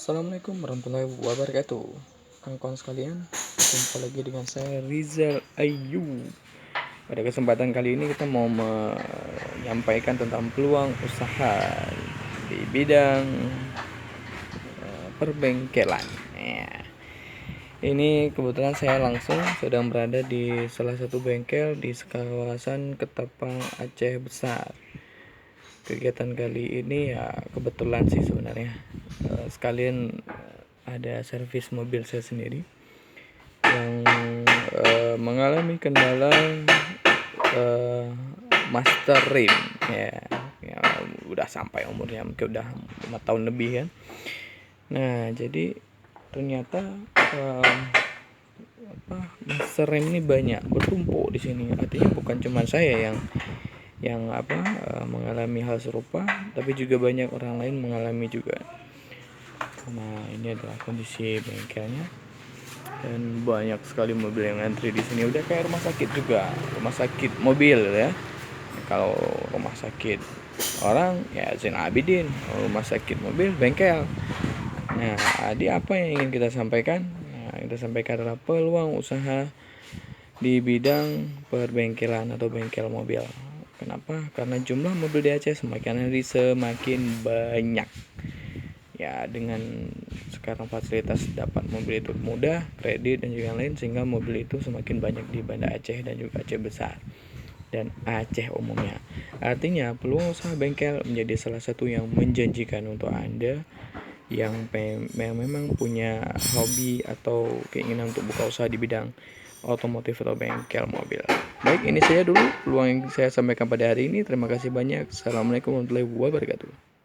Assalamualaikum warahmatullahi wabarakatuh. Kawan-kawan sekalian, jumpa lagi dengan saya Rizal Ayu. Pada kesempatan kali ini kita mau menyampaikan tentang peluang usaha di bidang perbengkelan. Ya. Ini kebetulan saya langsung sedang berada di salah satu bengkel di kawasan Ketapang, Aceh Besar. Kegiatan kali ini ya kebetulan sih sebenarnya, sekalian ada servis mobil saya sendiri yang mengalami kendala master rim ya udah sampai umurnya mungkin udah 5 tahun lebih kan. Nah jadi ternyata master rim ini banyak bertumpuk di sini. Artinya bukan cuma saya yang mengalami hal serupa, tapi juga banyak orang lain mengalami juga. Nah ini adalah kondisi bengkelnya dan banyak sekali mobil yang antri di sini. Udah kayak rumah sakit juga, rumah sakit mobil ya. Kalau rumah sakit orang ya Zain Abidin, rumah sakit mobil bengkel. Nah jadi apa yang ingin kita sampaikan? Kita sampaikan adalah peluang usaha di bidang perbengkelan atau bengkel mobil. Kenapa? Karena jumlah mobil di Aceh semakin hari semakin banyak. Ya dengan sekarang fasilitas dapat mobil itu mudah, kredit dan juga lain, sehingga mobil itu semakin banyak di Banda Aceh dan juga Aceh Besar dan Aceh umumnya. Artinya peluang usaha bengkel menjadi salah satu yang menjanjikan untuk Anda yang memang punya hobi atau keinginan untuk buka usaha di bidang otomotif atau bengkel mobil. Baik, ini saya dulu peluang yang saya sampaikan pada hari ini. Terima kasih banyak. Assalamualaikum warahmatullahi wabarakatuh.